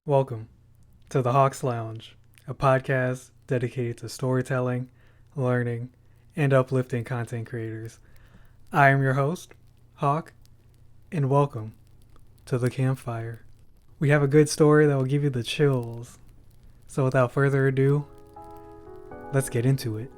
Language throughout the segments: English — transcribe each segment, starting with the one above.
Welcome to the Hawks Lounge, a podcast dedicated to storytelling, learning, and uplifting content creators. I am your host, Hawk, and welcome to the campfire. We have a good story that will give you the chills. So without further ado, let's get into it.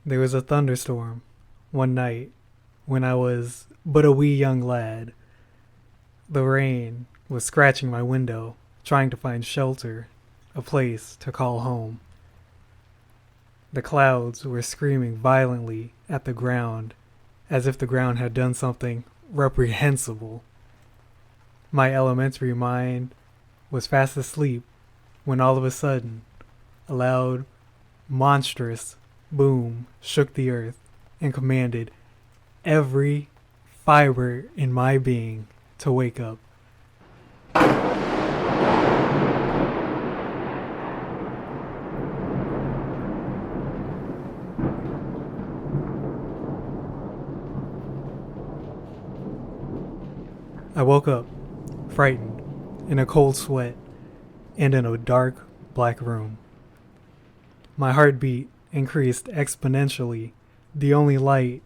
There was a thunderstorm one night when I was but a wee young lad. The rain was scratching my window, trying to find shelter, a place to call home. The clouds were screaming violently at the ground, as if the ground had done something reprehensible. My elementary mind was fast asleep when all of a sudden, a loud, monstrous boom shook the earth and commanded every fiber in my being to wake up. I woke up, frightened, in a cold sweat, and in a dark, black room. My heartbeat increased exponentially. The only light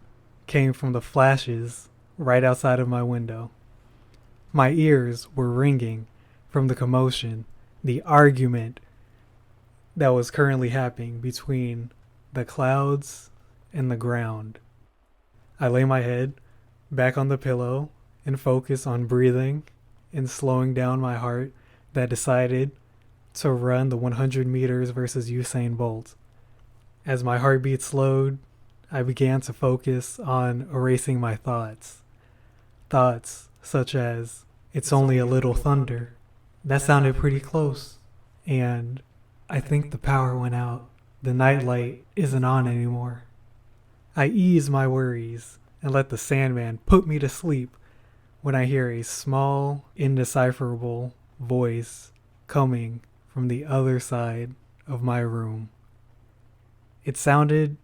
came from the flashes right outside of my window. My ears were ringing from the commotion, the argument that was currently happening between the clouds and the ground. I lay my head back on the pillow and focus on breathing and slowing down my heart that decided to run the 100 meters versus Usain Bolt. As my heartbeat slowed, I began to focus on erasing my thoughts. Thoughts such as, it's only a little thunder. That sounded pretty close. And I think the power went out. The nightlight isn't on anymore. I ease my worries and let the Sandman put me to sleep when I hear a small, indecipherable voice coming from the other side of my room. It sounded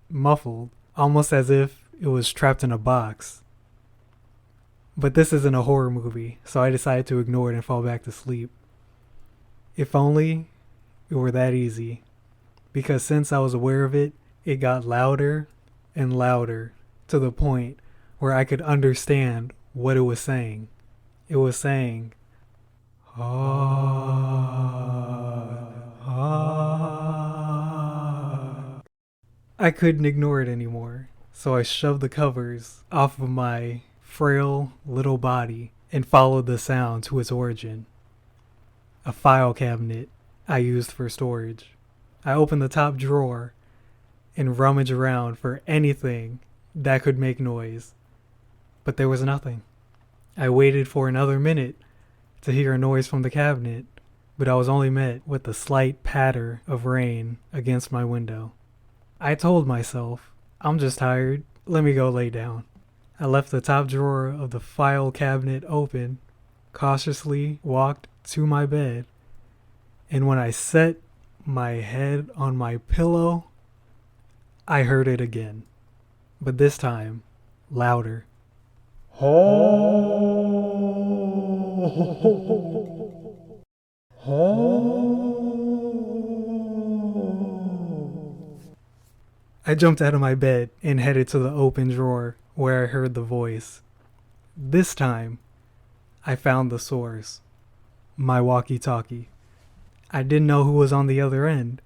muffled, almost as if it was trapped in a box. But this isn't a horror movie, so I decided to ignore it and fall back to sleep. If only it were that easy, because since I was aware of it, it got louder and louder to the point where I could understand what it was saying. It was saying, I couldn't ignore it anymore, so I shoved the covers off of my frail little body and followed the sound to its origin. A file cabinet I used for storage. I opened the top drawer and rummaged around for anything that could make noise, but there was nothing. I waited for another minute to hear a noise from the cabinet, but I was only met with the slight patter of rain against my window. I told myself, I'm just tired, let me go lay down. I left the top drawer of the file cabinet open, cautiously walked to my bed, and when I set my head on my pillow, I heard it again, but this time louder. I jumped out of my bed and headed to the open drawer where I heard the voice. This time, I found the source. My walkie-talkie. I didn't know who was on the other end.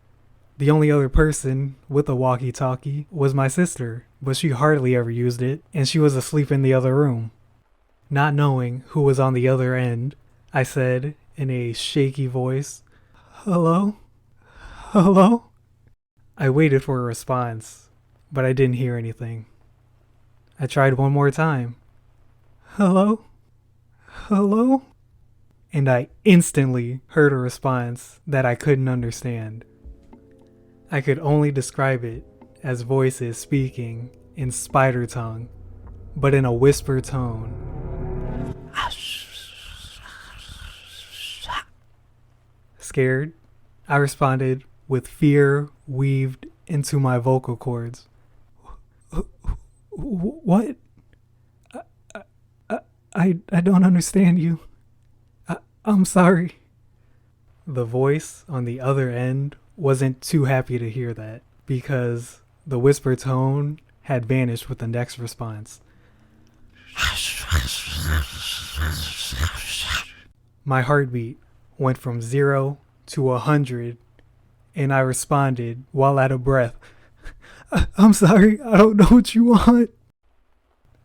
The only other person with a walkie-talkie was my sister, but she hardly ever used it, and she was asleep in the other room. Not knowing who was on the other end, I said in a shaky voice, "Hello? Hello?" I waited for a response, but I didn't hear anything. I tried one more time. Hello? Hello? And I instantly heard a response that I couldn't understand. I could only describe it as voices speaking in spider tongue, but in a whisper tone. Scared, I responded with fear weaved into my vocal cords. What? I don't understand you. I'm sorry. The voice on the other end wasn't too happy to hear that, because the whisper tone had vanished with the next response. My heartbeat went from 0 to 100, and I responded while out of breath. I'm sorry, I don't know what you want.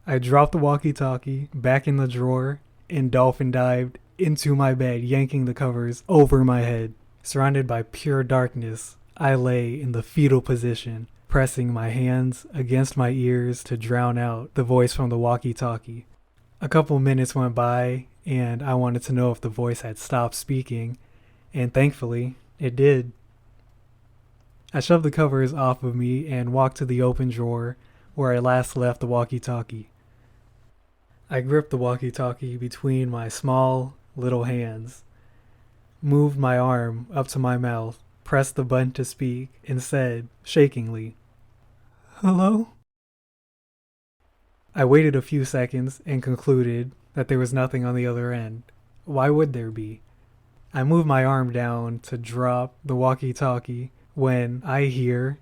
I dropped the walkie-talkie back in the drawer and dolphin dived into my bed, yanking the covers over my head. Surrounded by pure darkness, I lay in the fetal position, pressing my hands against my ears to drown out the voice from the walkie-talkie. A couple minutes went by, and I wanted to know if the voice had stopped speaking, and thankfully, it did. I shoved the covers off of me and walked to the open drawer where I last left the walkie-talkie. I gripped the walkie-talkie between my small, little hands, moved my arm up to my mouth, pressed the button to speak, and said, shakingly, "Hello?" I waited a few seconds and concluded that there was nothing on the other end. Why would there be? I moved my arm down to drop the walkie-talkie when I hear...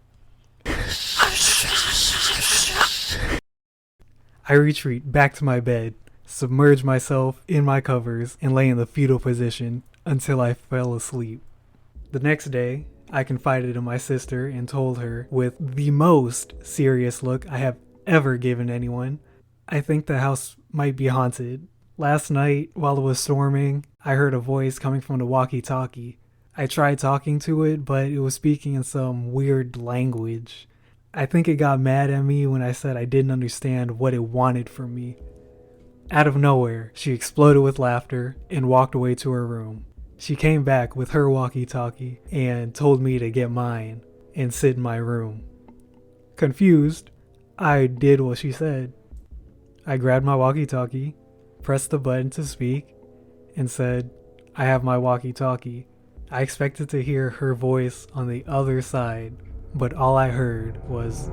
I retreat back to my bed, submerge myself in my covers, and lay in the fetal position until I fell asleep. The next day, I confided in my sister and told her, with the most serious look I have ever given anyone, I think the house might be haunted. Last night, while it was storming, I heard a voice coming from the walkie-talkie. I tried talking to it, but it was speaking in some weird language. I think it got mad at me when I said I didn't understand what it wanted from me. Out of nowhere, she exploded with laughter and walked away to her room. She came back with her walkie-talkie and told me to get mine and sit in my room. Confused, I did what she said. I grabbed my walkie-talkie, pressed the button to speak, and said, "I have my walkie-talkie." I expected to hear her voice on the other side, but all I heard was...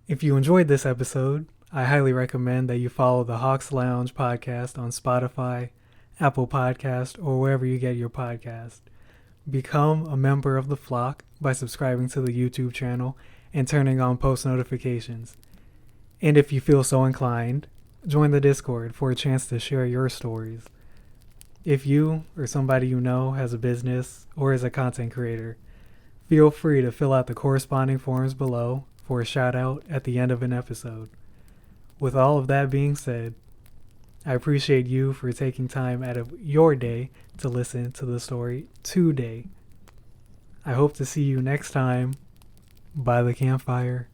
If you enjoyed this episode, I highly recommend that you follow the Hawks Lounge podcast on Spotify, Apple Podcast, or wherever you get your podcast. Become a member of the flock by subscribing to the YouTube channel and turning on post notifications. And if you feel so inclined, join the Discord for a chance to share your stories. If you or somebody you know has a business or is a content creator, feel free to fill out the corresponding forms below for a shout out at the end of an episode. With all of that being said, I appreciate you for taking time out of your day to listen to the story today. I hope to see you next time by the campfire.